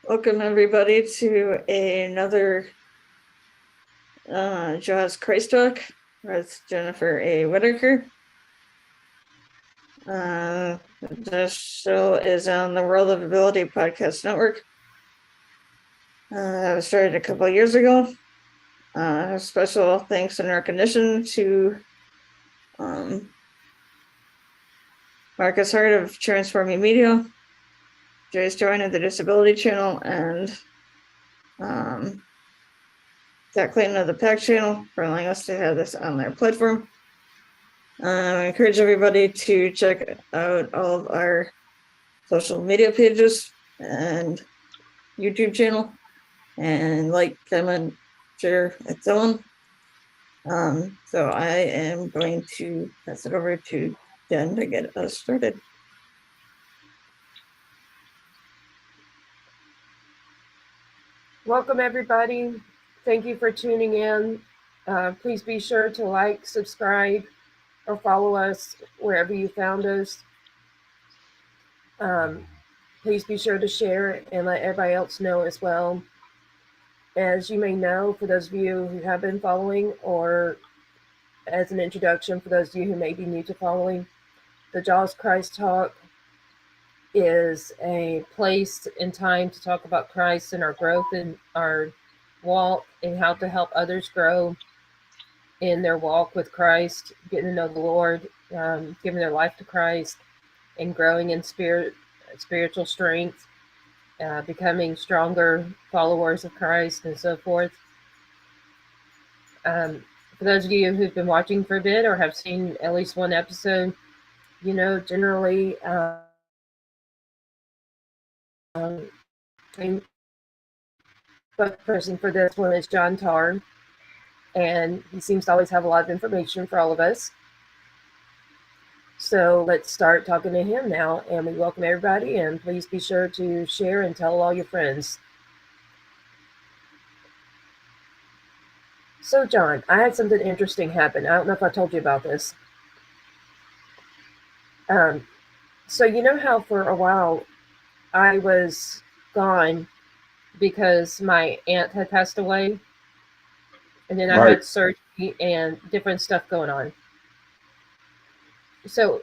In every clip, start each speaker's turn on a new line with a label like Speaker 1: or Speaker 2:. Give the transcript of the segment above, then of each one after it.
Speaker 1: Welcome everybody to another Jaws Christ Talk with Jennifer A. Whitaker. This show is on the World of Ability Podcast Network. It was started a couple of years ago. Special thanks and recognition to Marcus Hart of Transforming Media, Joyce Joyne of the Disability Channel, and Zach Clayton of the PAC Channel for allowing us to have this on their platform. I encourage everybody to check out all of our social media pages and YouTube channel and like, comment, share, and so on. So I am going to pass it over to Jen to get us started.
Speaker 2: Welcome, everybody. Thank you for tuning in. Please be sure to like, subscribe, or follow us wherever you found us. Please be sure to share and let everybody else know as well. As you may know, for those of you who have been following, or as an introduction for those of you who may be new to following, the Jaws Christ Talk is a place and time to talk about Christ and our growth in our walk and how to help others grow in their walk with Christ, getting to know the Lord, giving their life to Christ, and growing in spiritual strength, becoming stronger followers of Christ, and so forth. For those of you who've been watching for a bit or have seen at least one episode, you know, generally spokesperson for this one is John Tarr, and he seems to always have a lot of information for all of us. So let's start talking to him now, and we welcome everybody, and please be sure to share and tell all your friends. So John, I had something interesting happen. I don't know if I told you about this. So you know how for a while I was gone because my aunt had passed away, and then I had surgery and different stuff going on. So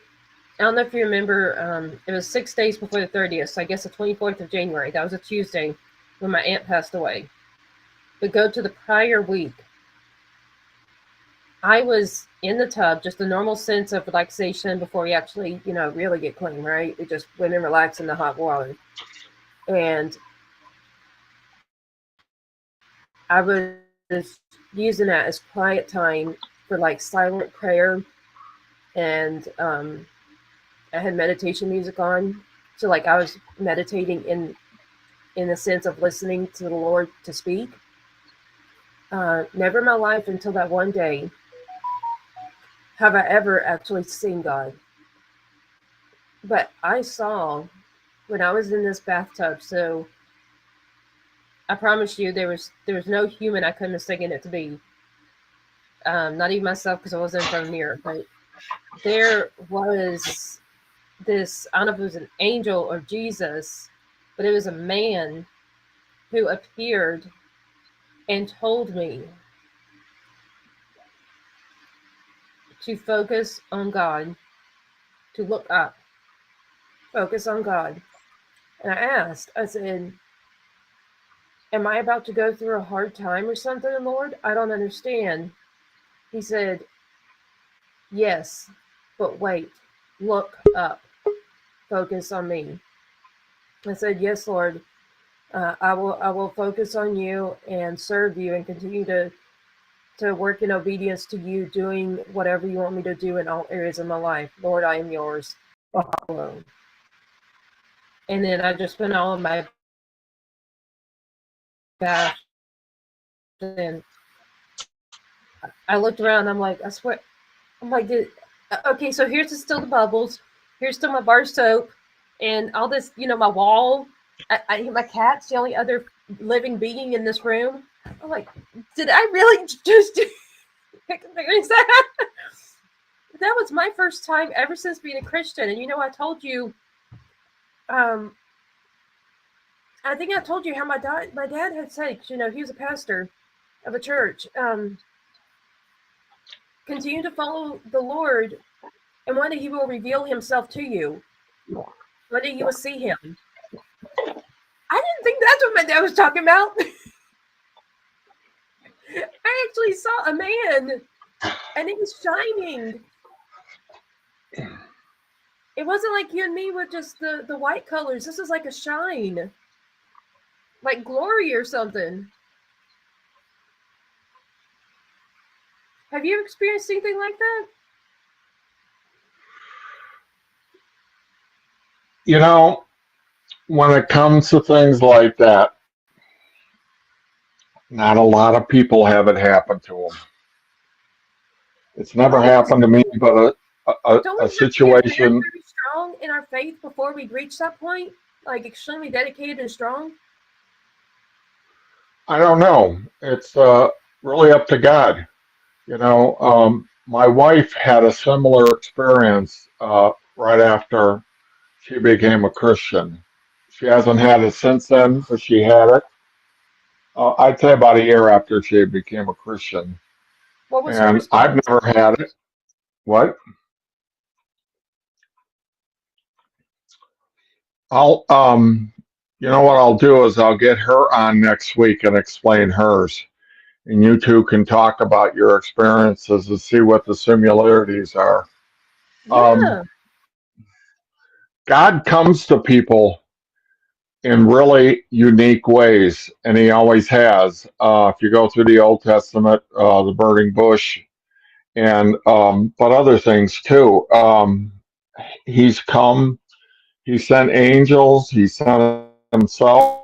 Speaker 2: I don't know if you remember, it was 6 days before the 30th, so I guess the 24th of January. That was a Tuesday when my aunt passed away. But go to the prior week, I was in the tub, just a normal sense of relaxation before we actually, you know, really get clean, right? We just went and relaxed in the hot water. And I was using that as quiet time for like silent prayer. And I had meditation music on. So like I was meditating in the sense of listening to the Lord to speak. Never in my life until that one day have I ever actually seen God. But I saw when I was in this bathtub, so I promise you there was no human I couldn't have taken it to be. Not even myself, because I wasn't in front of a mirror, but there was this, I don't know if it was an angel or Jesus, but it was a man who appeared and told me to focus on God, to look up, focus on God. And I asked, I said, am I about to go through a hard time or something, Lord? I don't understand. He said, yes, but wait, look up, focus on me. I said, yes, Lord, I will focus on you and serve you and continue to work in obedience to you, doing whatever you want me to do in all areas of my life. Lord, I am yours. Follow. And then I just went on my bath, and I looked around. I'm like, I swear, I'm like, okay, so here's still the bubbles. Here's still my bar soap and all this, you know, my wall. My cat's the only other living being in this room. I'm like, did I really just experience that? That was my first time ever since being a Christian. And you know, I told you, I think I told you how my dad had said, you know, he was a pastor of a church. Continue to follow the Lord, and one day He will reveal Himself to you. One day you will see Him. I didn't think that's what my dad was talking about. I actually saw a man, and he was shining. It wasn't like you and me with just the white colors. This is like a shine, like glory or something. Have you experienced anything like that?
Speaker 3: You know, when it comes to things like that, not a lot of people have it happen to them. It's never
Speaker 2: Don't we just
Speaker 3: happened to me, but
Speaker 2: don't
Speaker 3: a
Speaker 2: we have to be very,
Speaker 3: situation.
Speaker 2: very strong in our faith before we reach that point? Like extremely dedicated and strong?
Speaker 3: I don't know. It's really up to God. My wife had a similar experience right after she became a Christian. She hasn't had it since then, but she had it. I'd say about a year after she became a Christian,
Speaker 2: What was her
Speaker 3: and I've
Speaker 2: response?
Speaker 3: never had it. What? I'll you know what I'll do is I'll get her on next week and explain hers, and you two can talk about your experiences and see what the similarities are. Um,
Speaker 2: Yeah.
Speaker 3: God comes to people in really unique ways, and He always has. If you go through the Old Testament, the burning bush, and but other things too. He's come. He sent angels. He sent Himself.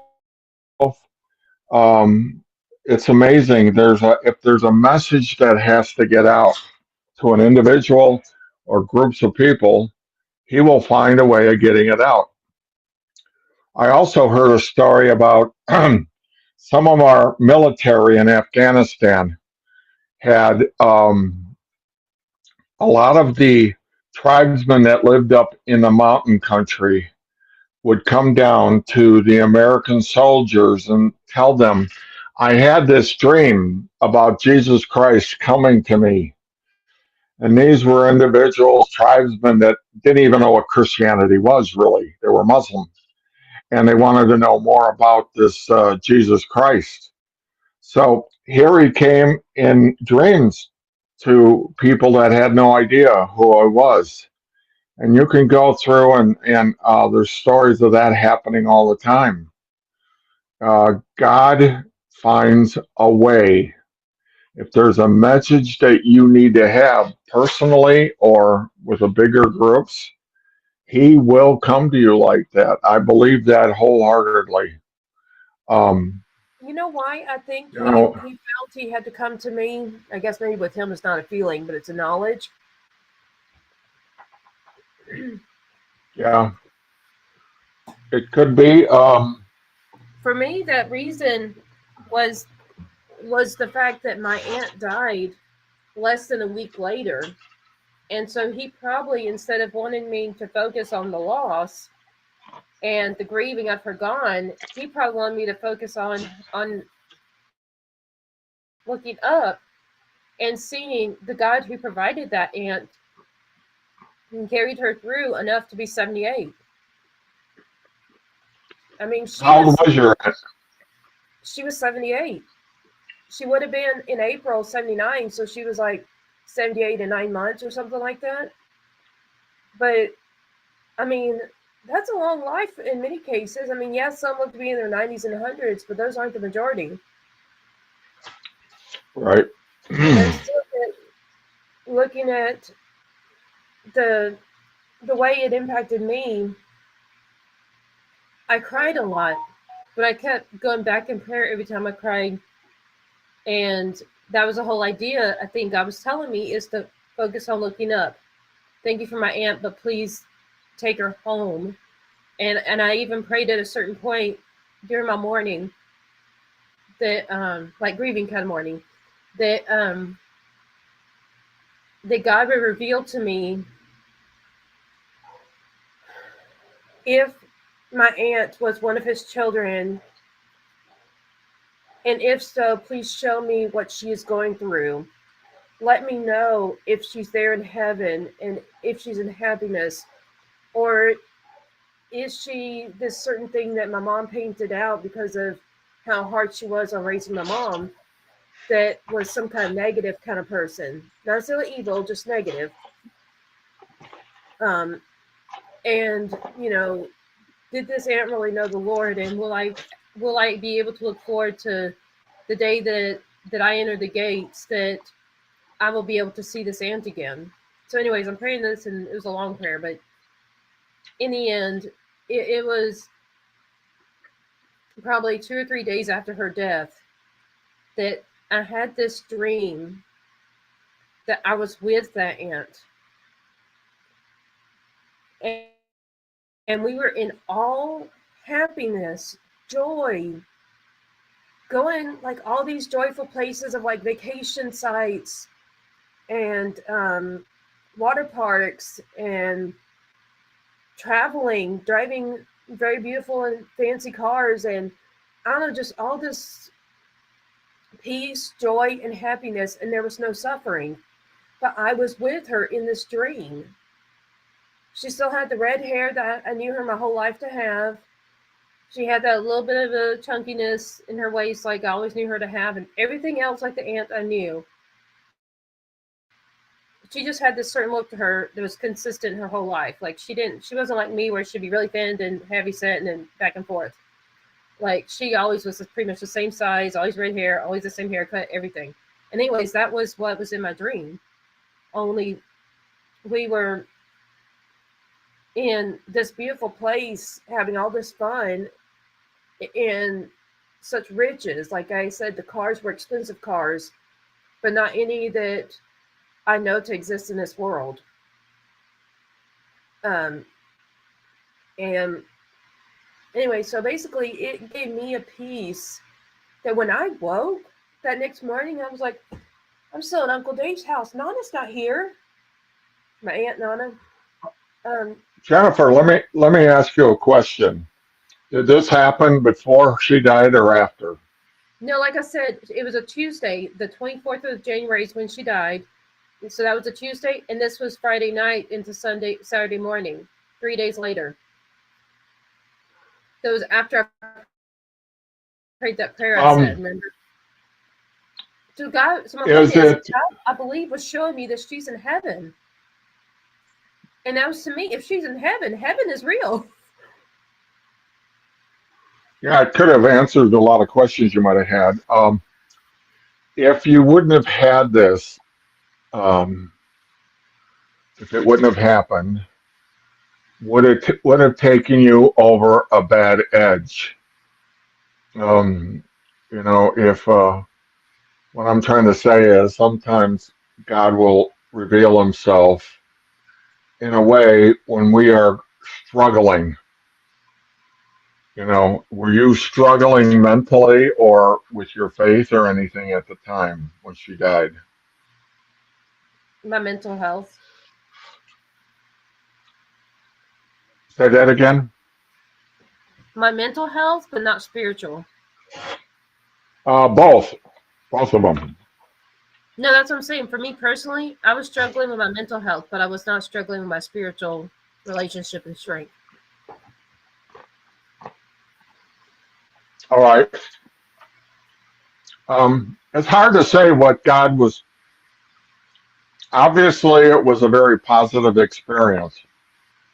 Speaker 3: It's amazing. If there's a message that has to get out to an individual or groups of people, He will find a way of getting it out. I also heard a story about some of our military in Afghanistan had a lot of the tribesmen that lived up in the mountain country would come down to the American soldiers and tell them, I had this dream about Jesus Christ coming to me. And these were individuals, tribesmen that didn't even know what Christianity was really. They were Muslim. And they wanted to know more about this Jesus Christ. So here he came in dreams to people that had no idea who I was. And you can go through and there's stories of that happening all the time. God finds a way. If there's a message that you need to have personally or with a bigger groups, He will come to you like that. I believe that wholeheartedly. Um,
Speaker 2: You know why I think
Speaker 3: you know,
Speaker 2: he felt he had to come to me? I guess maybe with him it's not a feeling, but it's a knowledge.
Speaker 3: yeah, it could be.
Speaker 2: For me, that reason was was the fact that my aunt died less than a week later. And so he probably, instead of wanting me to focus on the loss and the grieving of her gone, he probably wanted me to focus on looking up and seeing the God who provided that aunt and carried her through enough to be 78. I mean,
Speaker 3: How old was your aunt?
Speaker 2: she was 78. She would have been in April 79, so she was like 78 and 9 months or something like that. But I mean, that's a long life in many cases. I mean, yes, some live to be in their 90s and 100s, but those aren't the majority.
Speaker 3: Right.
Speaker 2: And so looking at the the way it impacted me, I cried a lot, but I kept going back in prayer every time I cried. And that was the whole idea. I think God was telling me is to focus on looking up. Thank you for my aunt, but please take her home. And I even prayed at a certain point during my morning that like grieving kind of morning that that God would reveal to me if my aunt was one of his children? And if so, please show me what she is going through. Let me know if she's there in heaven and if she's in happiness, or is she this certain thing that my mom painted out because of how hard she was on raising my mom, that was some kind of negative kind of person, not necessarily evil, just negative. And did this aunt really know the Lord, and will I be able to look forward to the day that I enter the gates, that I will be able to see this aunt again? So anyways, I'm praying this, and it was a long prayer, but in the end, it was probably 2 or 3 days after her death that I had this dream that I was with that aunt. And we were in all happiness, joy, going like all these joyful places of like vacation sites and water parks and traveling, driving very beautiful and fancy cars, and I don't know, just all this peace, joy, and happiness, and there was no suffering. But I was with her in this dream. She still had the red hair that I knew her my whole life to have. She had that little bit of a chunkiness in her waist like I always knew her to have, and everything else like the aunt I knew. She just had this certain look to her that was consistent her whole life. Like she wasn't like me where she'd be really thin and heavy set and then back and forth. Like she always was pretty much the same size, always red hair, always the same haircut, everything. And anyways, that was what was in my dream. Only we were in this beautiful place having all this fun in such riches. Like I said, the cars were expensive cars, but not any that I know to exist in this world. And anyway, so basically it gave me a peace that when I woke that next morning, I was like, I'm still at Uncle Dave's house. Nana's not here. My Aunt Nana.
Speaker 3: Jennifer, let me ask you a question. Did this happen before she died or after?
Speaker 2: No, like I said, it was a Tuesday. The 24th of January is when she died. So that was a Tuesday, and this was Friday night into Saturday morning, 3 days later. So it was after I prayed that prayer I said, remember? So God, so my point is, God, I believe, was showing me that she's in heaven. And that was to me, if she's in heaven, heaven is real.
Speaker 3: Yeah, it could have answered a lot of questions you might have had. If you wouldn't have had this, if it wouldn't have happened, would it would have taken you over a bad edge? If what I'm trying to say is sometimes God will reveal Himself in a way when we are struggling. Were you struggling mentally or with your faith or anything at the time when she died?
Speaker 2: My mental health.
Speaker 3: Say that again?
Speaker 2: My mental health, but not spiritual.
Speaker 3: Both of them.
Speaker 2: No, that's what I'm saying. For me personally, I was struggling with my mental health, but I was not struggling with my spiritual relationship and strength.
Speaker 3: All right. It's hard to say what God was. Obviously, it was a very positive experience.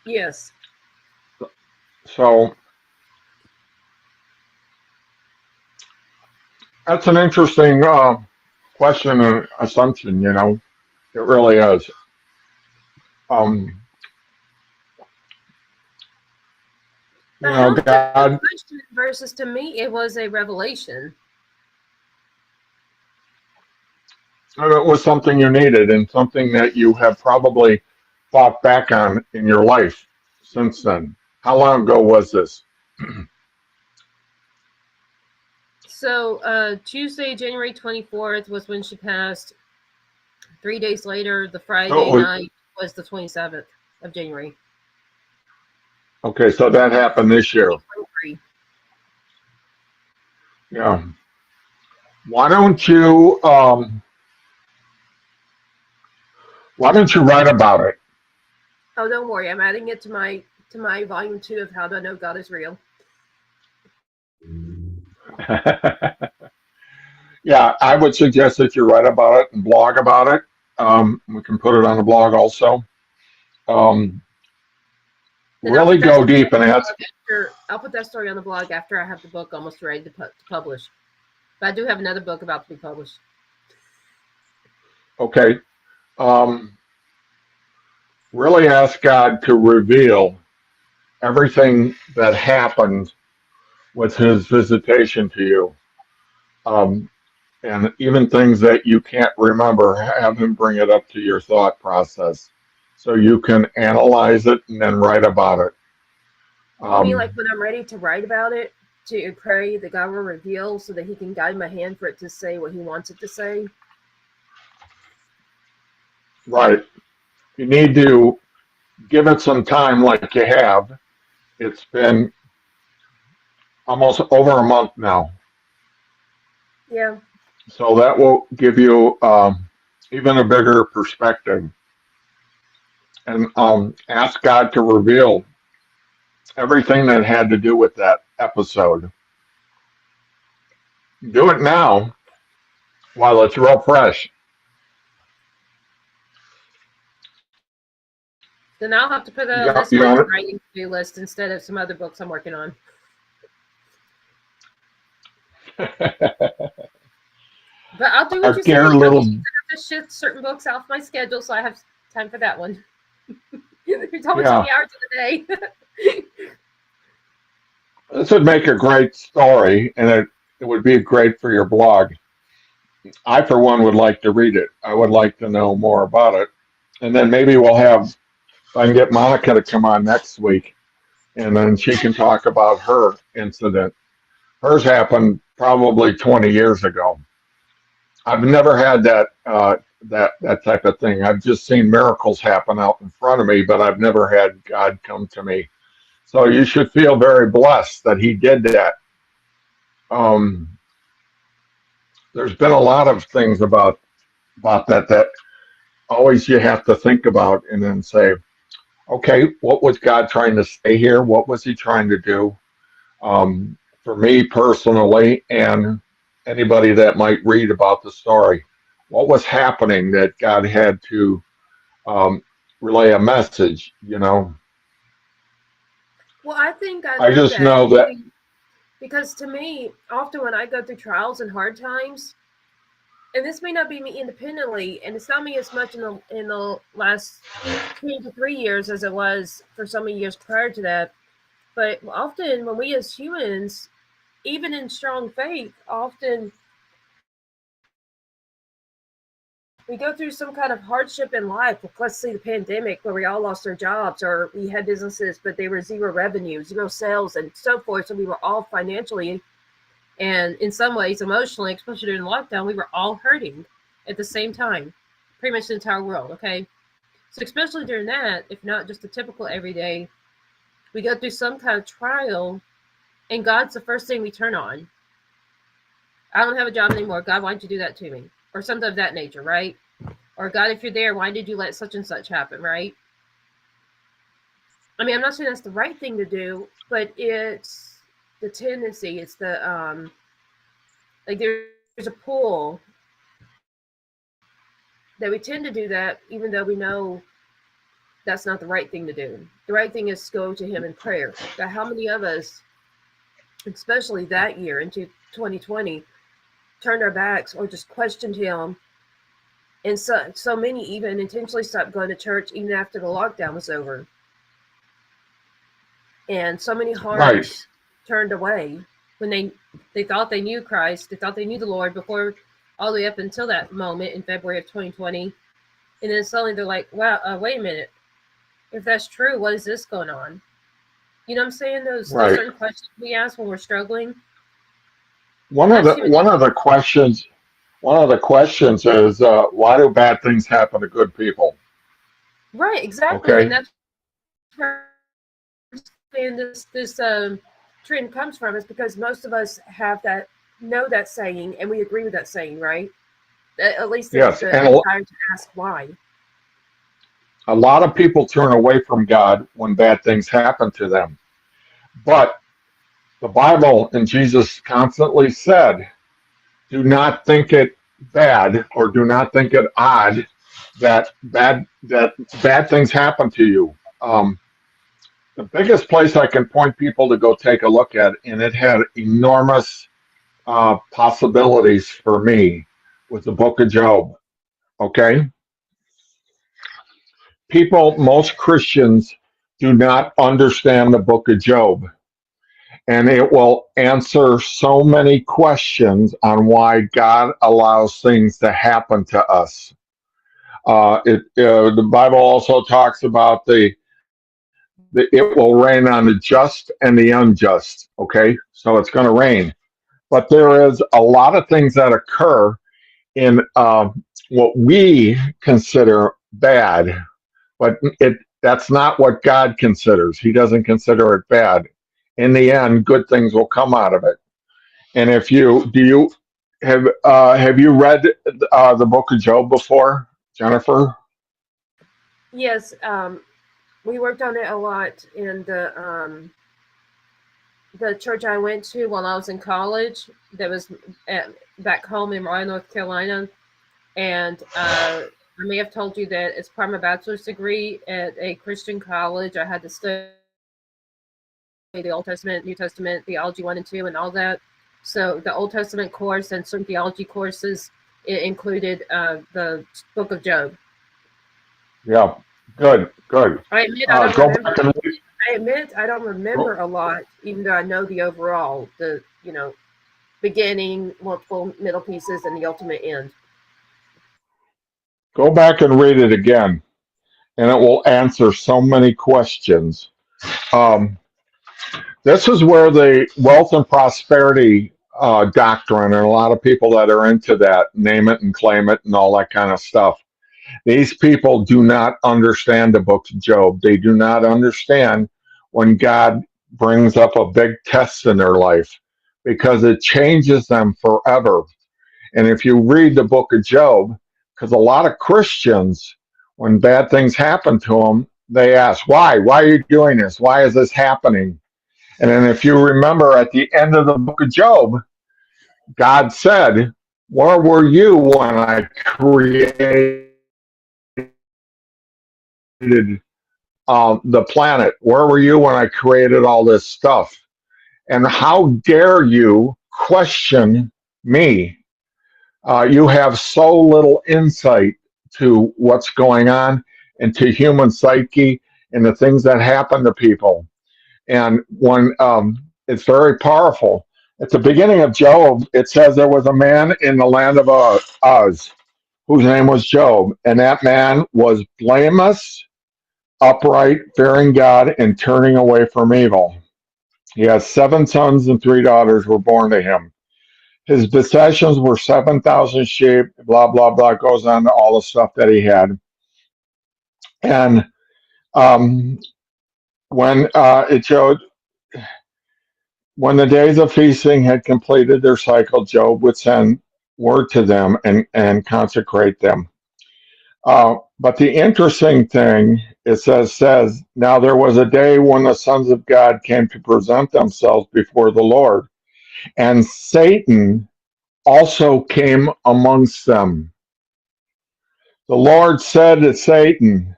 Speaker 2: Yes.
Speaker 3: So that's an interesting question and assumption. It really is. God.
Speaker 2: Versus to me, it was a revelation.
Speaker 3: It was something you needed and something that you have probably thought back on in your life since then. How long ago was this?
Speaker 2: So Tuesday, January 24th was when she passed. 3 days later, the Friday night was the 27th of January.
Speaker 3: Okay, so that happened this year.
Speaker 2: 2023.
Speaker 3: Yeah. Why don't you why don't you write about it?
Speaker 2: Oh, don't worry. I'm adding it to my volume 2 of How Do I Know God Is Real.
Speaker 3: Yeah, I would suggest that you write about it and blog about it. We can put it on the blog also. Um,
Speaker 2: Then I'll
Speaker 3: really
Speaker 2: put that
Speaker 3: go
Speaker 2: story
Speaker 3: deep
Speaker 2: on
Speaker 3: and
Speaker 2: the
Speaker 3: ask.
Speaker 2: blog I'll put that story on the blog after I have the book almost ready to publish. But I do have another book about to be published.
Speaker 3: Okay. Um, really ask God to reveal everything that happened with His visitation to you. Um, and even things that you can't remember, have Him bring it up to your thought process so you can analyze it and then write about it.
Speaker 2: You mean like when I'm ready to write about it, to pray that God will reveal so that He can guide my hand for it to say what He wants it to say?
Speaker 3: Right. You need to give it some time like you have. It's been almost over a month now.
Speaker 2: Yeah.
Speaker 3: So that will give you even a bigger perspective. And ask God to reveal everything that had to do with that episode. Do it now while it's real fresh.
Speaker 2: Then I'll have to put
Speaker 3: You
Speaker 2: it on
Speaker 3: got,
Speaker 2: this
Speaker 3: you
Speaker 2: month's
Speaker 3: got
Speaker 2: writing to-do list instead of some other books I'm working on.
Speaker 3: it?
Speaker 2: But I'll do what
Speaker 3: Our
Speaker 2: you say.
Speaker 3: dear
Speaker 2: I'll
Speaker 3: little,
Speaker 2: just shift certain books off my schedule so I have time for that one. It's only so
Speaker 3: yeah,
Speaker 2: many hours of the day.
Speaker 3: this would make a great story and it would be great for your blog. I, for one, would like to read it. I would like to know more about it. And then maybe we'll have, if I can get Monica to come on next week, and then she can talk about her incident. Hers happened probably 20 years ago. I've never had that type of thing. I've just seen miracles happen out in front of me, but I've never had God come to me. So you should feel very blessed that He did that. Um, there's been a lot of things about that always you have to think about and then say, okay, what was God trying to say here? What was He trying to do? For me personally, and anybody that might read about the story, what was happening that God had to um, relay a message?
Speaker 2: Well, I think I
Speaker 3: I
Speaker 2: know
Speaker 3: just
Speaker 2: that
Speaker 3: know that,
Speaker 2: because to me, often when I go through trials and hard times, and this may not be me independently, and it's not me as much in the last 2 to 3 years as it was for so many years prior to that, but often when we as humans, even in strong faith, often we go through some kind of hardship in life. Let's see the pandemic where we all lost our jobs, or we had businesses but they were zero revenue, zero sales, and so forth. So we were all financially and in some ways emotionally, especially during lockdown, we were all hurting at the same time, pretty much the entire world. Okay, so especially during that, if not just a typical everyday, we go through some kind of trial, and God's the first thing we turn on. I don't have a job anymore. God, why'd you do that to me? Or something of that nature, right? Or God, if you're there, why did you let such and such happen, right? I mean, I'm not saying that's the right thing to do, but it's the tendency. It's the like there's a pull that we tend to do that, even though we know that's not the right thing to do. The right thing is to go to Him in prayer. But how many of us, especially that year into 2020, turned our backs or just questioned Him? And so many even intentionally stopped going to church even after the lockdown was over. And so many
Speaker 3: right,
Speaker 2: hearts turned away when they thought they knew Christ, they thought they knew the Lord before, all the way up until that moment in February of 2020. And then suddenly they're like, wow, wait a minute. If that's true, what is this going on? You know what I'm saying? Those
Speaker 3: right.
Speaker 2: certain questions we ask when we're struggling.
Speaker 3: One of
Speaker 2: I've
Speaker 3: the
Speaker 2: seen
Speaker 3: one of the questions one of the questions is why do bad things happen to good people?
Speaker 2: right, exactly. And
Speaker 3: Okay,
Speaker 2: that's where saying this trend comes from is because most of us know that saying, and we agree with that saying, right? At least the
Speaker 3: Yes, and
Speaker 2: desire to ask why.
Speaker 3: a lot of people turn away from God when bad things happen to them. But the Bible and Jesus constantly said, do not think it bad or do not think it odd that bad things happen to you. The biggest place I can point people to go take a look at, and it had enormous possibilities for me, was the book of Job. Okay? Most Christians do not understand the book of Job. And it will answer so many questions on why God allows things to happen to us. The Bible also talks about it will rain on the just and the unjust. Okay, so it's going to rain, but there is a lot of things that occur in what we consider bad, but that's not what God considers. He doesn't consider it bad. In the end, good things will come out of it. And if you have you read the book of Job before, Jennifer?
Speaker 2: Yes, we worked on it a lot in the church I went to while I was in college. That was back home in Raleigh, North Carolina, and I may have told you that as part of my bachelor's degree at a Christian college, I had to study the Old Testament, New Testament, theology 1 and 2, and all that. So the Old Testament course and some theology courses, it included the book of Job.
Speaker 3: Yeah, good.
Speaker 2: I admit I don't
Speaker 3: Go
Speaker 2: remember.
Speaker 3: back and
Speaker 2: I admit I don't remember a lot, even though I know the overall, beginning, multiple middle pieces, and the ultimate end.
Speaker 3: go back and read it again, and it will answer so many questions. Um, this is where the wealth and prosperity doctrine, and a lot of people that are into that, name it and claim it, and all that kind of stuff. These people do not understand the book of Job. They do not understand when God brings up a big test in their life because it changes them forever. And if you read the book of Job, because a lot of Christians, when bad things happen to them, they ask, why? Why are you doing this? Why is this happening? And then if you remember at the end of the book of Job, God said, where were you when I created the planet? Where were you when I created all this stuff? And how dare you question me? You have so little insight to what's going on and to human psyche and the things that happen to people. And when it's very powerful. At the beginning of Job, it says there was a man in the land of Uz whose name was Job, and that man was blameless, upright, fearing God, and turning away from evil. He has 7 sons and 3 daughters were born to him. His possessions were 7,000 sheep, blah, blah, blah, goes on to all the stuff that he had. And when it showed, when the days of feasting had completed their cycle, Job would send word to them and consecrate them. But the interesting thing, it says, now there was a day when the sons of God came to present themselves before the Lord, and Satan also came amongst them. The Lord said to Satan,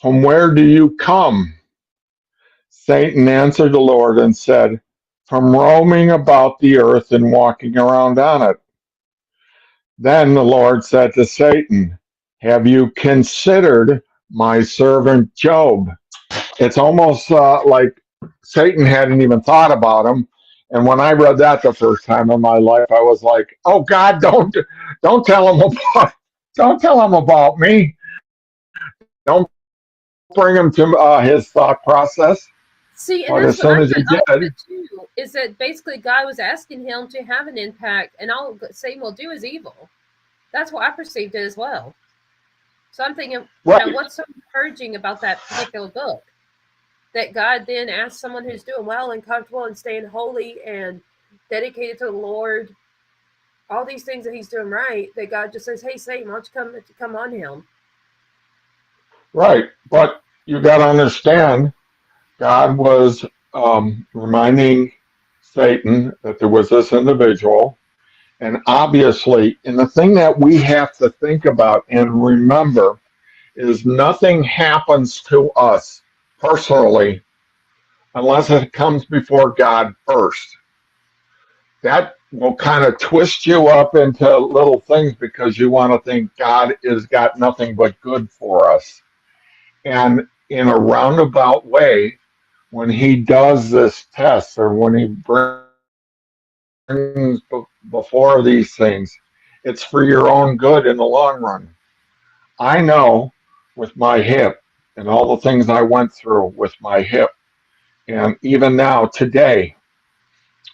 Speaker 3: from where do you come? Satan answered the Lord and said, from roaming about the earth and walking around on it. Then the Lord said to Satan, have you considered my servant Job? It's almost like Satan hadn't even thought about him. And when I read that the first time in my life, I was like, "Oh God, don't tell him about me. Don't bring him to his thought process."
Speaker 2: See, and
Speaker 3: But
Speaker 2: that's
Speaker 3: as
Speaker 2: what
Speaker 3: soon
Speaker 2: I
Speaker 3: as he
Speaker 2: found out
Speaker 3: did,
Speaker 2: too, is that basically God was asking him to have an impact, and all Satan will do is evil. That's what I perceived it as well. So I'm thinking,
Speaker 3: right.
Speaker 2: what's so encouraging about that particular book? that God then asks someone who's doing well and comfortable and staying holy and dedicated to the Lord, all these things that he's doing right, that God just says, hey, Satan, why don't you come on him?
Speaker 3: Right. But you got to understand, God was reminding Satan that there was this individual. And obviously, and the thing that we have to think about and remember is nothing happens to us personally unless it comes before God first. That will kind of twist you up into little things because you want to think God has got nothing but good for us. And in a roundabout way, when he does this test or when he brings before these things, it's for your own good in the long run. I know with my hip and all the things I went through with my hip, and even now today,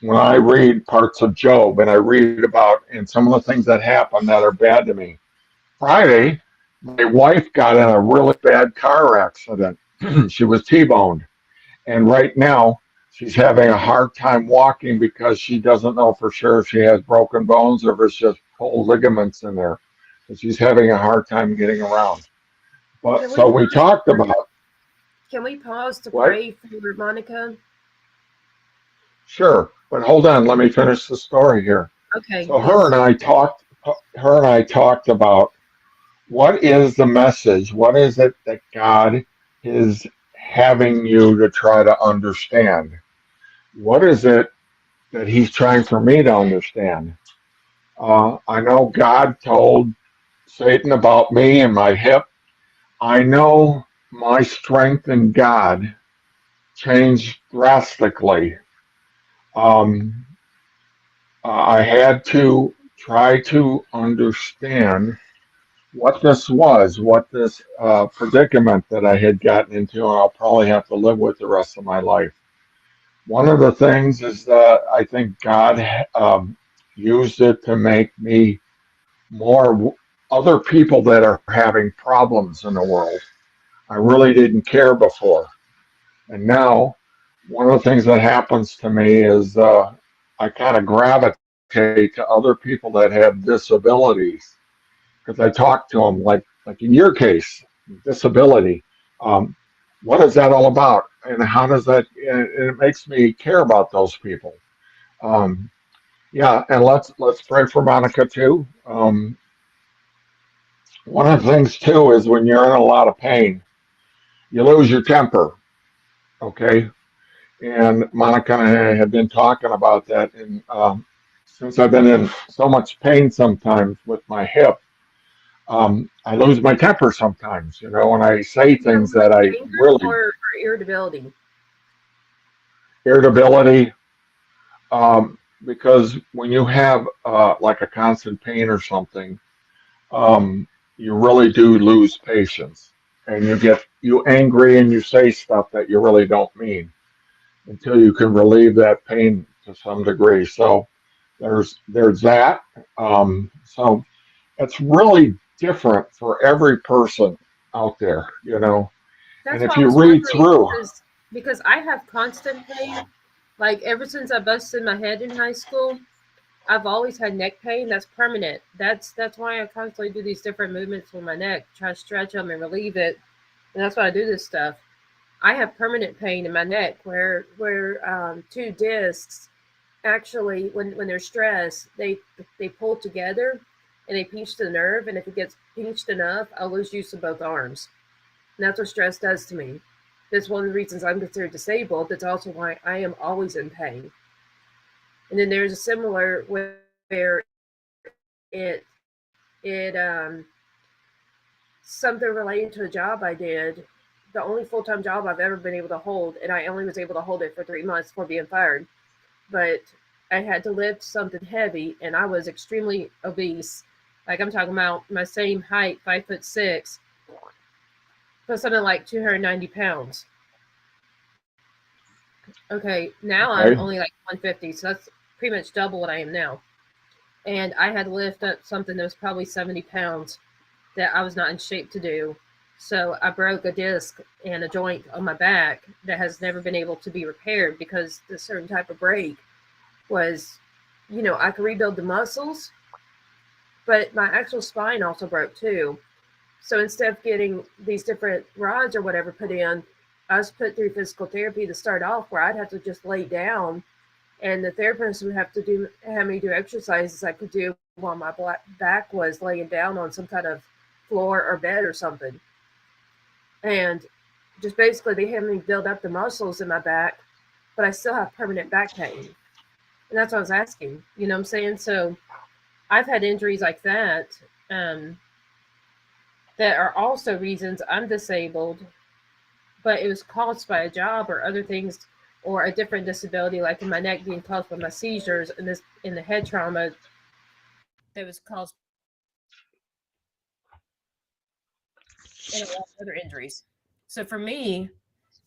Speaker 3: when I read parts of Job and I read about and some of the things that happen that are bad to me. Friday, my wife got in a really bad car accident. She was T-boned. And right now, she's having a hard time walking because she doesn't know for sure if she has broken bones or if it's just pulled ligaments in there. And she's having a hard time getting around. But so we talked about.
Speaker 2: Can we pause to
Speaker 3: What?
Speaker 2: pray for Monica?
Speaker 3: Sure, but hold on. Let me finish the story here.
Speaker 2: Okay.
Speaker 3: So her and I talked about what is the message? What is it that God is having you to try to understand? What is it that He's trying for me to understand? I know God told Satan about me and my hip. I know my strength in God changed drastically. Um, I had to try to understand what this was, what this predicament that I had gotten into, and I'll probably have to live with the rest of my life. One of the things is that I think God used it to make me more other people that are having problems in the world. I really didn't care before. And now, one of the things that happens to me is I kind of gravitate to other people that have disabilities because I talk to them like in your case, disability. Um, what is that all about, and how does that? And it makes me care about those people. Um, yeah, and let's pray for Monica too. One of the things too is when you're in a lot of pain, you lose your temper. Okay, and Monica and I have been talking about that, and since I've been in so much pain sometimes with my hip. I lose my temper sometimes, and I say things that I
Speaker 2: Anger
Speaker 3: really
Speaker 2: or irritability?
Speaker 3: irritability. Because when you have like a constant pain or something, you really do lose patience, and you angry and you say stuff that you really don't mean until you can relieve that pain to some degree. So there's that. So it's really different for every person out there. And
Speaker 2: That's
Speaker 3: if
Speaker 2: why I
Speaker 3: you
Speaker 2: was
Speaker 3: read
Speaker 2: wondering
Speaker 3: through,
Speaker 2: because I have constant pain. Like ever since I busted my head in high school, I've always had neck pain. That's permanent. That's why I constantly do these different movements with my neck, try to stretch them and relieve it. And that's why I do this stuff. I have permanent pain in my neck where two discs actually when they're stressed they pull together and they pinch the nerve, and if it gets pinched enough, I'll lose use of both arms. And that's what stress does to me. That's one of the reasons I'm considered disabled. That's also why I am always in pain. And then there's a similar where it something related to a job I did, the only full-time job I've ever been able to hold, and I only was able to hold it for 3 months before being fired. But I had to lift something heavy, and I was extremely obese. Like I'm talking about my same height, 5'6", but something like 290 pounds. Okay, now I'm
Speaker 3: okay,
Speaker 2: only like 150, so that's pretty much double what I am now. And I had to lift up something that was probably 70 pounds that I was not in shape to do. So I broke a disc and a joint on my back that has never been able to be repaired because the certain type of break was, I could rebuild the muscles, but my actual spine also broke too. So instead of getting these different rods or whatever put in, I was put through physical therapy to start off, where I'd have to just lay down, and the therapist would have me do exercises I could do while my back was laying down on some kind of floor or bed or something. And just basically they had me build up the muscles in my back, but I still have permanent back pain. And that's what I was asking. You know what I'm saying? So I've had injuries like that, that are also reasons I'm disabled, but it was caused by a job or other things, or a different disability, like in my neck being caused by my seizures, and this in the head trauma that was caused, and a lot of other injuries. So for me,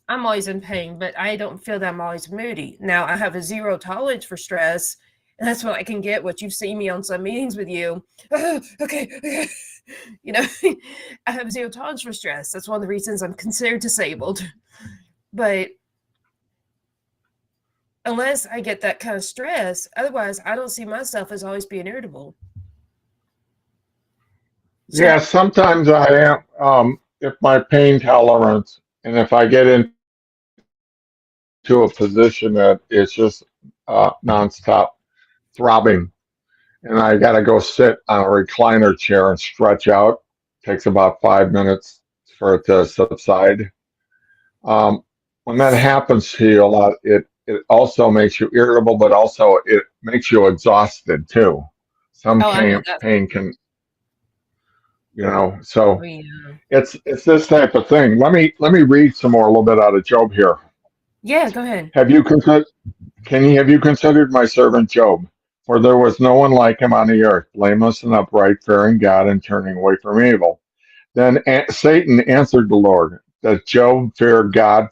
Speaker 2: I'm always in pain, but I don't feel that I'm always moody. Now I have a zero tolerance for stress, and that's when I can get what you've seen me on some meetings with you. Okay. I have zero tolerance for stress. That's one of the reasons I'm considered disabled. But unless I get that kind of stress, otherwise I don't see myself as always being irritable. So
Speaker 3: Yeah, sometimes I am, if my pain tolerance, and if I get into a position that it's just nonstop throbbing, and I got to go sit on a recliner chair and stretch out, takes about 5 minutes for it to subside. Um, when that happens to you a lot, it also makes you irritable, but also it makes you exhausted too. Some
Speaker 2: I know that.
Speaker 3: pain can, so
Speaker 2: Yeah.
Speaker 3: it's this type of thing. Let me read some more a little bit out of Job here.
Speaker 2: Yeah, go ahead.
Speaker 3: Have you considered have you considered my servant Job? For there was no one like him on the earth, blameless and upright, fearing God and turning away from evil. Then Satan answered the Lord, does Job fear God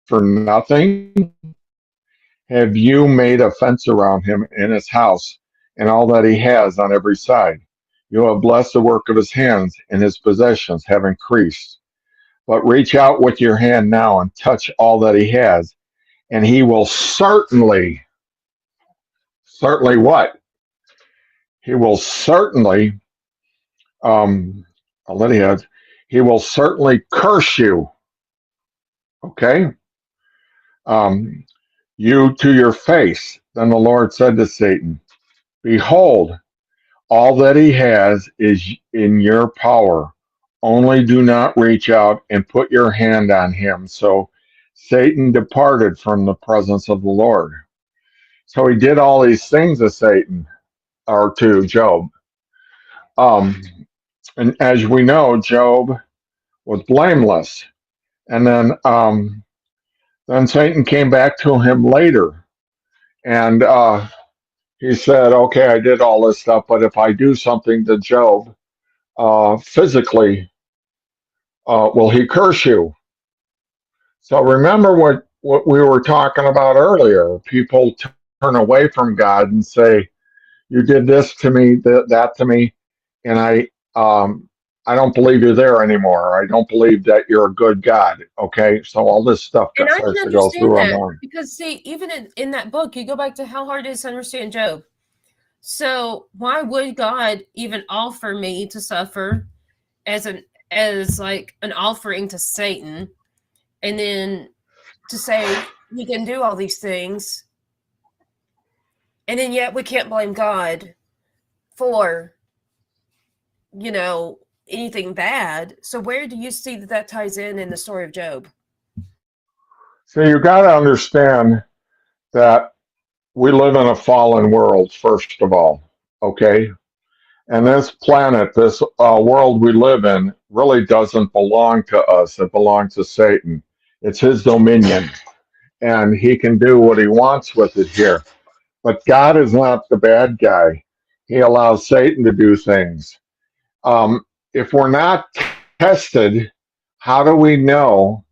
Speaker 3: for nothing? Have you made a fence around him in his house and all that he has on every side? You have blessed the work of his hands, and his possessions have increased. But reach out with your hand now and touch all that he has, and he will certainly what? He will certainly, all that he has, he will certainly curse you. Okay? You to your face. Then the Lord said to Satan, behold, all that he has is in your power. Only do not reach out and put your hand on him. So Satan departed from the presence of the Lord. So he did all these things to Satan, or to Job. And as we know, Job was blameless. And then Satan came back to him later, and he said, "Okay, I did all this stuff, but if I do something to Job physically, will he curse you?" So remember what we were talking about earlier. People turn away from God and say, "You did this to me, that to me, and I don't believe you're there anymore. I don't believe that you're a good God." Okay, so all this stuff
Speaker 2: And
Speaker 3: that
Speaker 2: I can
Speaker 3: starts to go through our
Speaker 2: understand that,
Speaker 3: mind.
Speaker 2: because see, even in that book, you go back to how hard it is to understand Job. So why would God even offer me to suffer as like an offering to Satan, and then to say he can do all these things, and then yet we can't blame God for anything bad. So where do you see that ties in the story of Job?
Speaker 3: So you got to understand that we live in a fallen world, first of all. Okay, and this planet, this world we live in, really doesn't belong to us. It belongs to Satan. It's his dominion, and he can do what he wants with it here. But God is not the bad guy. He allows Satan to do things. If we're not tested, how do we know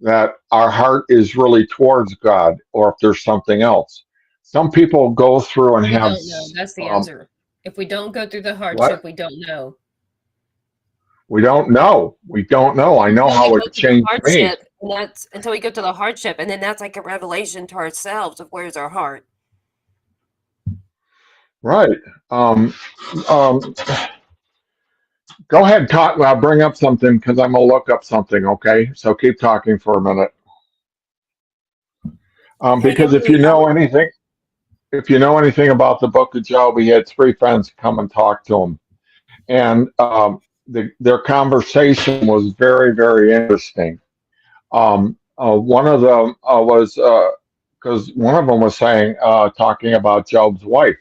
Speaker 3: that our heart is really towards God, or if there's something else? Some people go through and
Speaker 2: We
Speaker 3: have
Speaker 2: don't know. That's the answer. If we don't go through the hardship,
Speaker 3: what?
Speaker 2: we don't know.
Speaker 3: We don't know. We don't know. I know how
Speaker 2: Until we
Speaker 3: it
Speaker 2: go to the
Speaker 3: changed me.
Speaker 2: hardship, and that's until we go to the hardship, and then that's like a revelation to ourselves of where's our heart.
Speaker 3: Right. Um, um, Go ahead, talk. I'll bring up something because I'm gonna look up something. Okay, so keep talking for a minute.
Speaker 2: Hey,
Speaker 3: Because
Speaker 2: Emily,
Speaker 3: if you know anything about the Book of Job, he had three friends come and talk to him, and their conversation was very, very interesting. One of them was because one of them was saying, talking about Job's wife,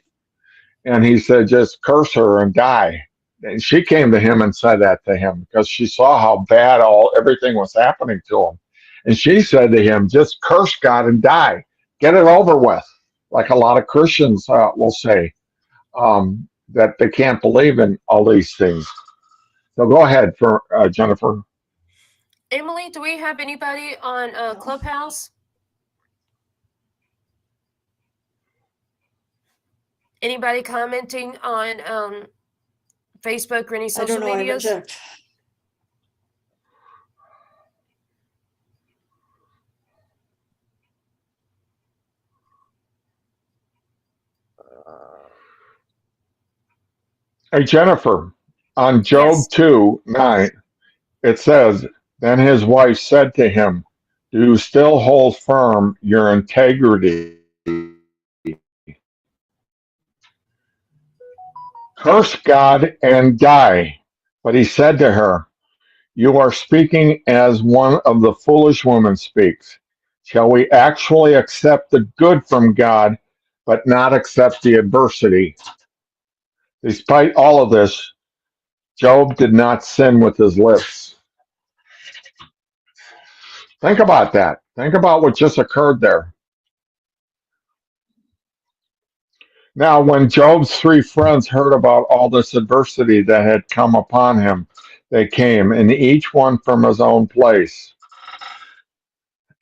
Speaker 3: and he said, "Just curse her and die." And she came to him and said that to him because she saw how bad everything was happening to him, and she said to him, "Just curse God and die, get it over with." Like a lot of Christians will say that they can't believe in all these things. So go ahead, for Jennifer.
Speaker 2: Emily, do we have anybody on Clubhouse? Anybody commenting on Facebook or any
Speaker 1: I
Speaker 2: social
Speaker 1: don't know, I haven't
Speaker 2: medias?
Speaker 1: checked.
Speaker 3: Hey, Jennifer, on
Speaker 2: Yes.
Speaker 3: Job 2:9, it says, "Then his wife said to him, 'Do you still hold firm your integrity? Curse God and die.' But he said to her, 'You are speaking as one of the foolish women speaks. Shall we actually accept the good from God, but not accept the adversity?' Despite all of this, Job did not sin with his lips." Think about that. Think about what just occurred there. Now, when Job's three friends heard about all this adversity that had come upon him, they came, and each one from his own place.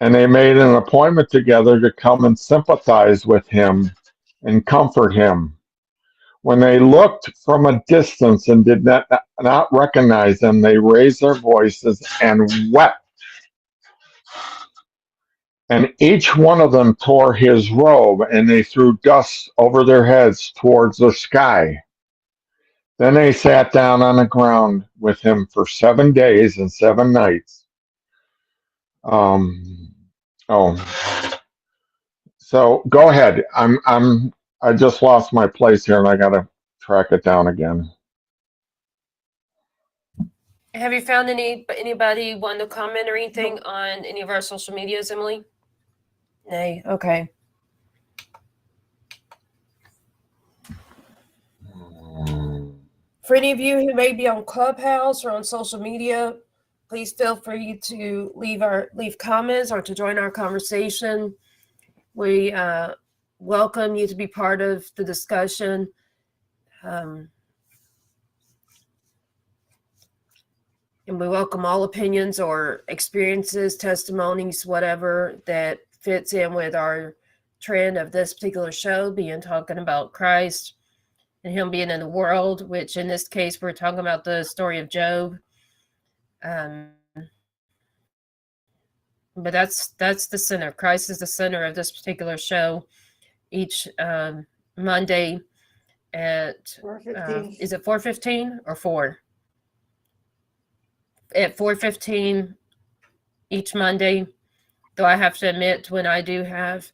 Speaker 3: And they made an appointment together to come and sympathize with him and comfort him. When they looked from a distance and did not recognize him, they raised their voices and wept. And each one of them tore his robe, and they threw dust over their heads towards the sky. Then they sat down on the ground with him for 7 days and 7 nights. Um, oh, so go ahead. I just lost my place here, and I gotta track it down again.
Speaker 2: Have you found anybody want to comment or anything on any of our social medias, Emily? Nay. Okay. For any of you who may be on Clubhouse or on social media, please feel free to leave comments or to join our conversation. We welcome you to be part of the discussion. And we welcome all opinions or experiences, testimonies, whatever that fits in with our trend of this particular show, being talking about Christ and him being in the world, which in this case, we're talking about the story of Job. But that's the center. Christ is the center of this particular show each Monday at
Speaker 1: 4:15.
Speaker 2: is it 4:15 or 4? At 4:15 each Monday. Though I have to admit, when I do have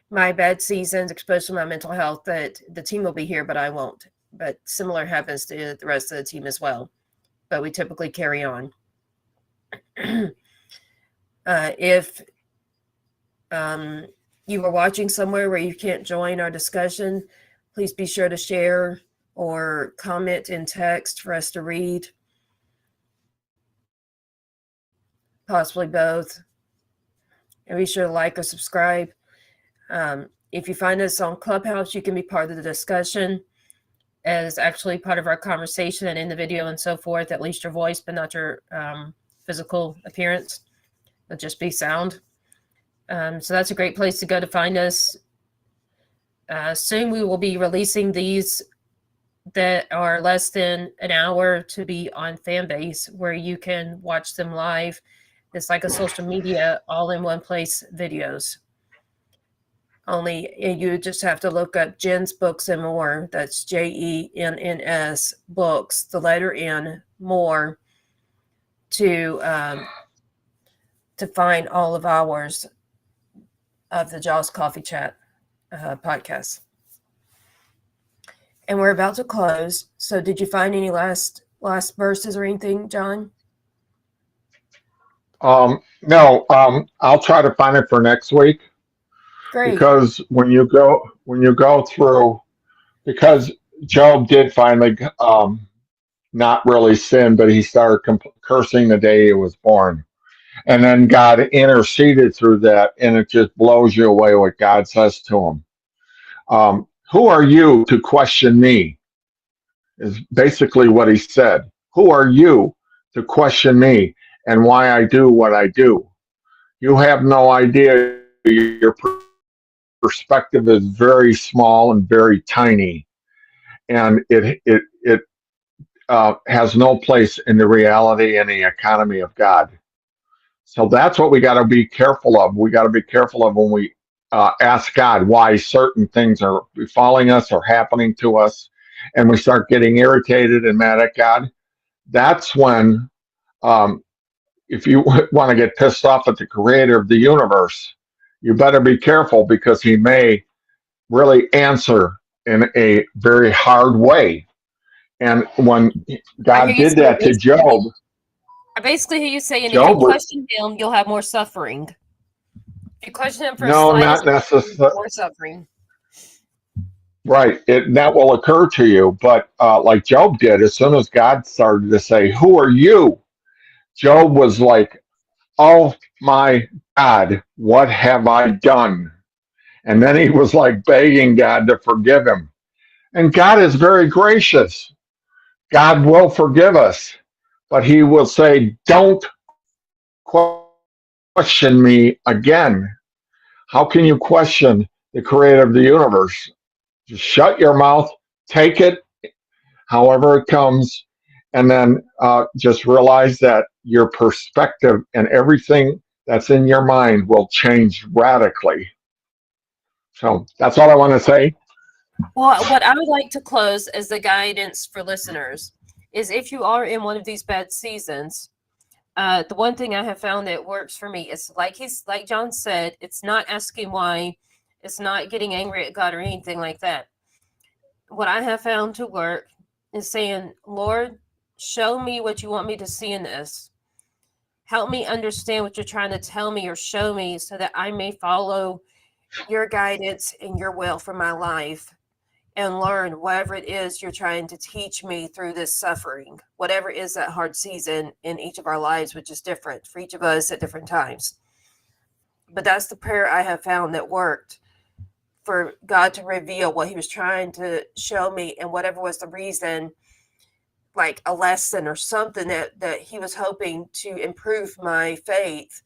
Speaker 2: my bad seasons, especially my mental health, that the team will be here, but I won't. But similar happens to the rest of the team as well. But we typically carry on. If you are watching somewhere where you can't join our discussion, please be sure to share or comment in text for us to read. Possibly both. And be sure to like or subscribe. If you find us on Clubhouse, you can be part of the discussion as actually part of our conversation and in the video and so forth, at least your voice, but not your physical appearance. It'll just be sound. So that's a great place to go to find us. Soon we will be releasing these that are less than an hour to be on Fanbase, where you can watch them live. It's like a social media all in one place videos. Only you just have to look up Jen's Books and More. That's JENNS Books, the letter N, More, to find all of hours of the Jaws Coffee Chat podcast. And we're about to close. So did you find any last verses or anything, John?
Speaker 3: No, I'll try to find it for next week.
Speaker 2: Great.
Speaker 3: Because when you go through, because Job did finally not really sin, but he started cursing the day he was born, and then God interceded through that, and it just blows you away what God says to him. Who are you to question me? Is basically what he said. Who are you to question me and why I do what I do? You have no idea. Your perspective is very small and very tiny, and it has no place in the reality and the economy of God. So that's what we got to be careful of. We got to be careful of when we ask God why certain things are befalling us or happening to us, and we start getting irritated and mad at God. That's when, if you want to get pissed off at the creator of the universe, you better be careful, because he may really answer in a very hard way. And when God did that to Job,
Speaker 2: I basically hear you saying,
Speaker 3: Job,
Speaker 2: if you question him, you'll have more suffering. If you question him for
Speaker 3: no, not necessarily
Speaker 2: more suffering.
Speaker 3: Right, that will occur to you, but like Job did, as soon as God started to say, "Who are you?" Job was like, "Oh my God, what have I done?" And then he was like begging God to forgive him. And God is very gracious. God will forgive us, but he will say, "Don't question me again." How can you question the creator of the universe? Just shut your mouth, take it however it comes, and then just realize that your perspective and everything that's in your mind will change radically. So that's all I want to say.
Speaker 2: Well, what I would like to close as the guidance for listeners is, if you are in one of these bad seasons, the one thing I have found that works for me is, like John said, it's not asking why, it's not getting angry at God or anything like that. What I have found to work is saying, Lord, show me what you want me to see in this. Help me understand what you're trying to tell me or show me, so that I may follow your guidance and your will for my life, and learn whatever it is you're trying to teach me through this suffering, whatever is that hard season in each of our lives, which is different for each of us at different times. But that's the prayer I have found that worked, for God to reveal what he was trying to show me, and whatever was the reason, like a lesson or something that he was hoping to improve my faith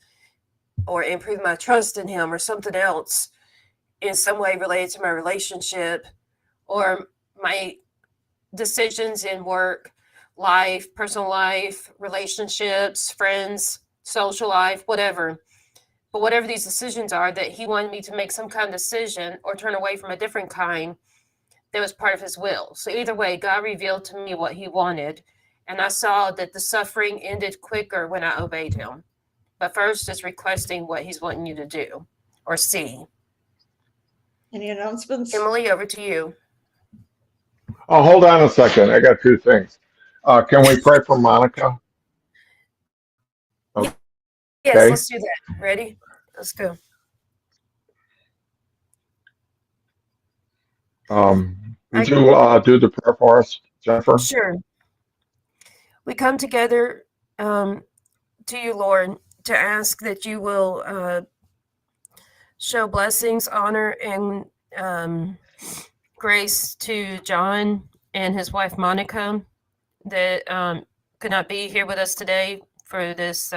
Speaker 2: or improve my trust in him, or something else in some way related to my relationship or my decisions in work, life, personal life, relationships, friends, social life, whatever. But whatever these decisions are, that he wanted me to make some kind of decision or turn away from a different kind that was part of his will. So either way, God revealed to me what he wanted, and I saw that the suffering ended quicker when I obeyed him. But first, just requesting what he's wanting you to do or see.
Speaker 1: Any announcements?
Speaker 2: Emily, over to you.
Speaker 3: Oh, hold on a second. I got two things. Can we pray for Monica? Okay.
Speaker 2: Yes, let's do that. Ready? Let's go.
Speaker 3: Would you do the prayer for us, Jennifer?
Speaker 2: Sure. We come together to you, Lord, to ask that you will show blessings, honor, and grace to John and his wife, Monica, that could not be here with us today for this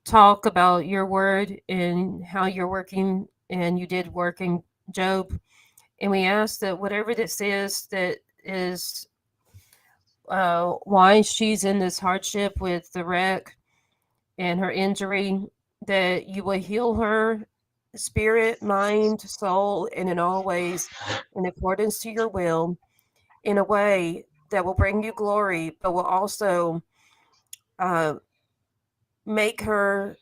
Speaker 2: talk about your word and how you're working, and you did work in Job. And we ask that whatever this is that is why she's in this hardship with the wreck and her injury, that you will heal her spirit, mind, soul, and in all ways in accordance to your will, in a way that will bring you glory, but will also make her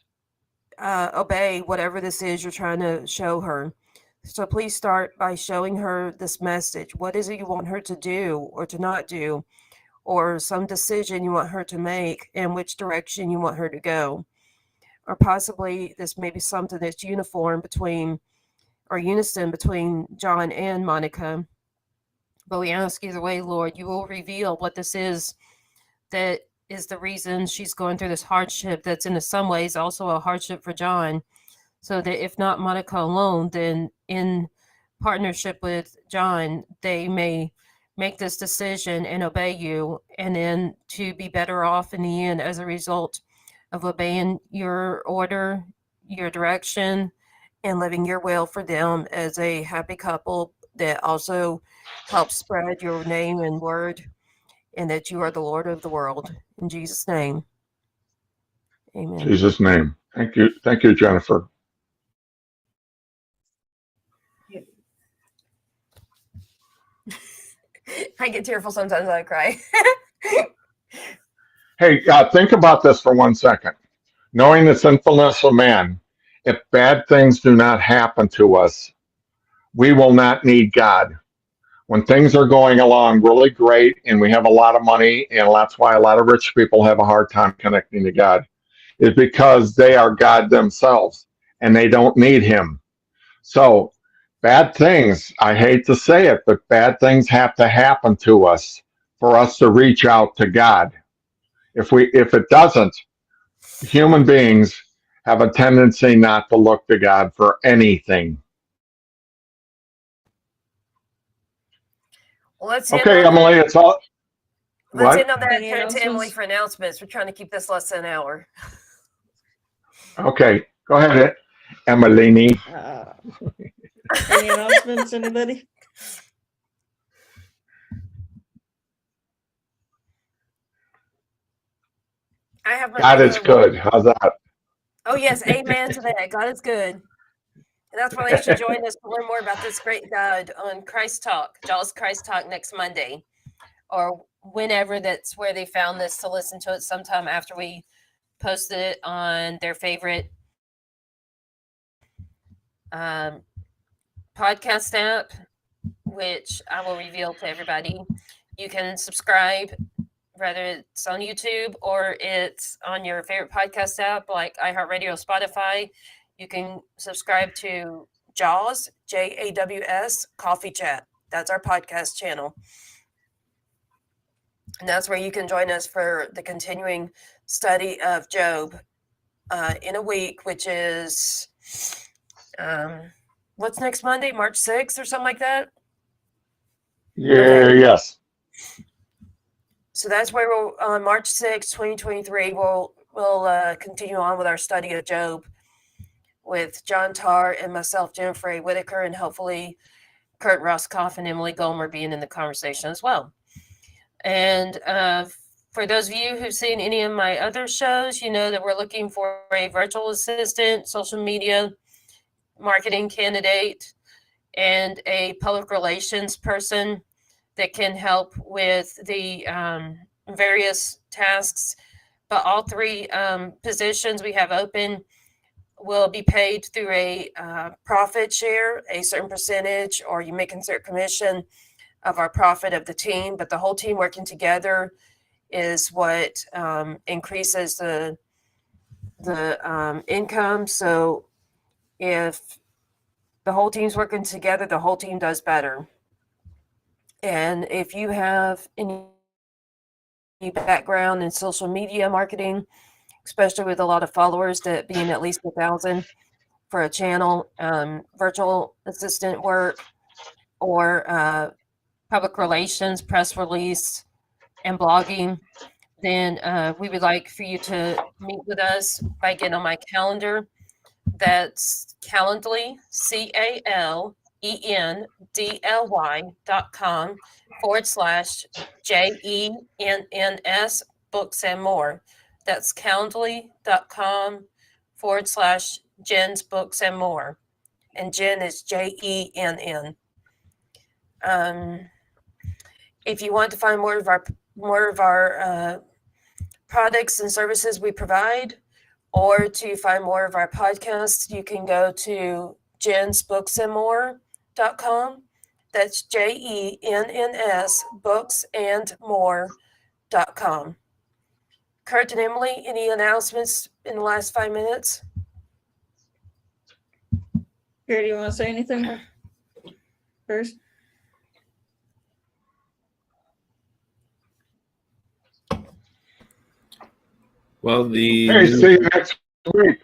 Speaker 2: obey whatever this is you're trying to show her. So please start by showing her this message. What is it you want her to do or to not do, or some decision you want her to make, and which direction you want her to go? Or possibly this may be something that's uniform between, or unison between, John and Monica. But we ask either way, Lord, you will reveal what this is that is the reason she's going through this hardship, that's in some ways also a hardship for John. So that if not Monica alone, then in partnership with John, they may make this decision and obey you, and then to be better off in the end as a result of obeying your order, your direction, and living your will for them as a happy couple that also helps spread your name and word, and that you are the Lord of the world. In Jesus' name, amen.
Speaker 3: Jesus' name. Thank you. Thank you, Jennifer.
Speaker 2: I get tearful sometimes, I cry.
Speaker 3: Hey, think about this for 1 second. Knowing the sinfulness of man, if bad things do not happen to us, we will not need God. When things are going along really great and we have a lot of money, and that's why a lot of rich people have a hard time connecting to God, is because they are God themselves and they don't need Him. So, bad things, I hate to say it, but bad things have to happen to us for us to reach out to God. If it doesn't, human beings have a tendency not to look to God for anything.
Speaker 2: Well, let's end
Speaker 3: Okay,
Speaker 2: on
Speaker 3: Emily, it's all.
Speaker 2: let's
Speaker 3: What?
Speaker 2: end on that.
Speaker 1: Any
Speaker 2: Turn to Emily
Speaker 1: announcements?
Speaker 2: for announcements. We're trying to keep this less than an hour.
Speaker 3: Okay, go ahead, Emily.
Speaker 1: Any announcements, anybody?
Speaker 2: I have my
Speaker 3: God is
Speaker 2: regular.
Speaker 3: good. How's that?
Speaker 2: Oh yes, amen to that. God is good. And that's why they should join us to learn more about this great God on Christ Talk, Jaws Christ Talk next Monday, or whenever that's where they found this, to listen to it sometime after we posted it on their favorite podcast app, which I will reveal to everybody. You can subscribe, whether it's on YouTube or it's on your favorite podcast app like iHeartRadio, Spotify. You can subscribe to JAWS, JAWS, Coffee Chat. That's our podcast channel. And that's where you can join us for the continuing study of Job in a week, which is, what's next Monday, March 6th or something like that?
Speaker 3: Yeah,
Speaker 2: Okay.
Speaker 3: yes.
Speaker 2: So that's where we'll, on March 6th, 2023, we'll continue on with our study of Job with John Tarr and myself, Jennifer A. Whitaker, and hopefully Kurt Roskoff and Emily Gomer being in the conversation as well. And for those of you who've seen any of my other shows, you know that we're looking for a virtual assistant, social media marketing candidate, and a public relations person that can help with the various tasks. But all three positions we have open will be paid through a profit share, a certain percentage, or you may consider commission of our profit of the team. But the whole team working together is what increases the income. So if the whole team's working together, the whole team does better. And if you have any background in social media marketing, especially with a lot of followers, that being at least 1,000 for a channel, virtual assistant work, or public relations, press release, and blogging, then we would like for you to meet with us by getting on my calendar. That's Calendly, Calendly, JENNS books and more. That's Calendly.com/Jen's books and more. And Jen is JENN. If you want to find more of our products and services we provide, or to find more of our podcasts, you can go to jensbooksandmore.com. That's JENNS booksandmore.com. Kurt and Emily, any announcements in the last 5 minutes?
Speaker 1: Gary, do you want to say anything first?
Speaker 4: Well,
Speaker 3: Hey, see you next week.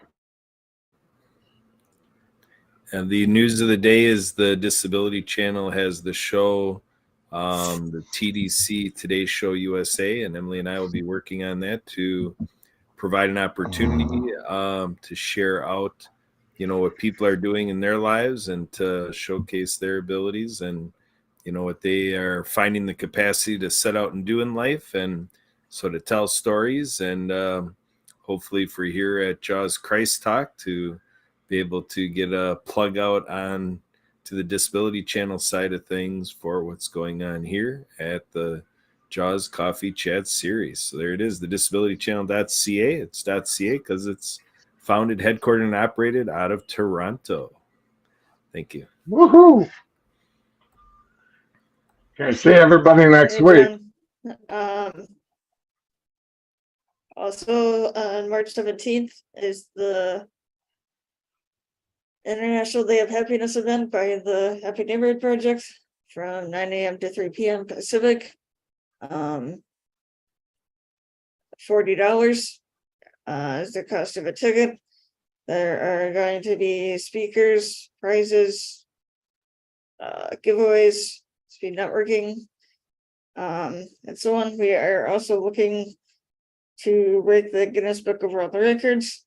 Speaker 4: and the news of the day is the Disability Channel has the show, the TDC Today Show USA, and Emily and I will be working on that to provide an opportunity to share out, what people are doing in their lives and to showcase their abilities and, what they are finding the capacity to set out and do in life, and so to tell stories and hopefully for here at Jaws Christ Talk to be able to get a plug out on to the Disability Channel side of things for what's going on here at the Jaws Coffee Chat series. So there it is, the disabilitychannel.ca. It's .ca because it's founded, headquartered, and operated out of Toronto. Thank you.
Speaker 3: Woohoo! Okay, see everybody next
Speaker 1: Hey,
Speaker 3: week.
Speaker 1: John. Also, on March 17th is the International Day of Happiness event by the Happy Neighborhood Project from 9 a.m. to 3 p.m. Pacific. $40 is the cost of a ticket. There are going to be speakers, prizes, giveaways, speed networking, and so on. We are also looking to break the Guinness Book of World Records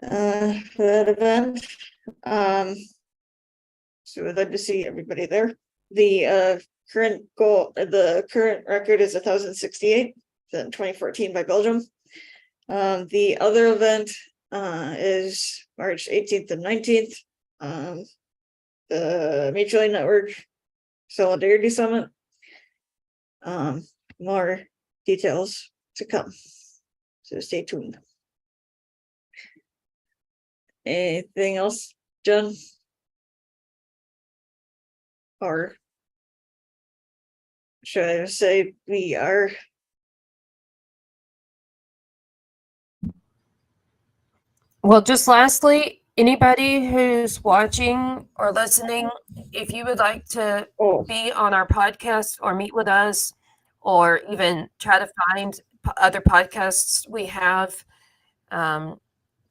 Speaker 1: for that event. So we'd like to see everybody there. The current record is 1,068, set in 2014 by Belgium. The other event is March 18th and 19th. The Mutual Aid Network Solidarity Summit. More details to come, so stay tuned. Anything else, John? Or should I say we are?
Speaker 2: Well, just lastly, anybody who's watching or listening, if you would like to be on our podcast or meet with us, or even try to find other podcasts we have,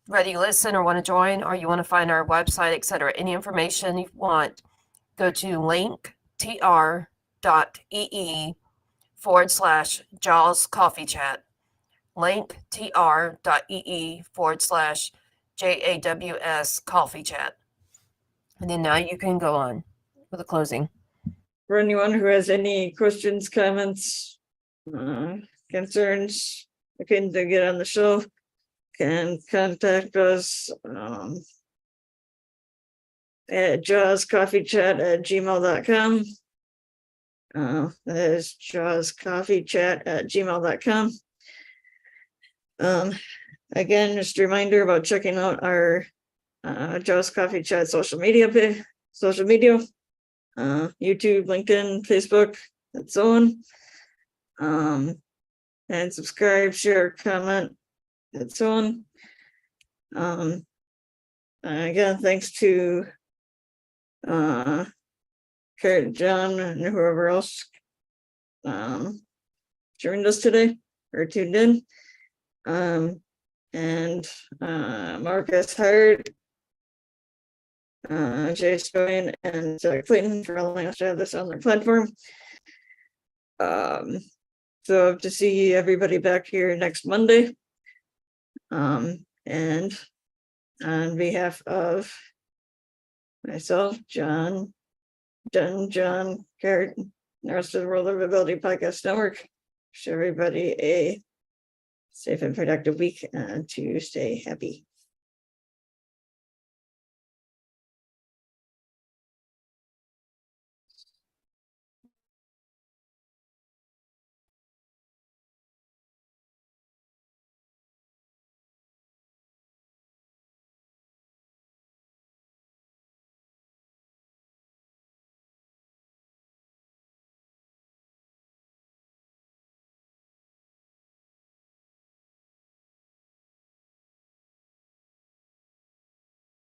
Speaker 2: ready to listen or want to join, or you want to find our website, etc., any information you want, go to linktr.ee/Jaws Coffee Chat. linktr.ee/JAWS Coffee Chat. And then now you can go on with the closing.
Speaker 1: For anyone who has any questions, comments, concerns, looking to get on the show, can contact us at jawscoffeechat@gmail.com. That is jawscoffeechat@gmail.com. Again, just a reminder about checking out our Jaws Coffee Chat social media, YouTube, LinkedIn, Facebook, and so on. And subscribe, share, comment, and so on. Again, thanks to Kurt, John, and whoever else joined us today or tuned in. And Marcus Hart, Jay Stoyan, and Clayton for allowing us to have this on their platform. So to see everybody back here next Monday. And on behalf of myself, John, Garrett, and the rest of the World of Ability Podcast Network. Wish everybody a safe and productive week and to stay happy.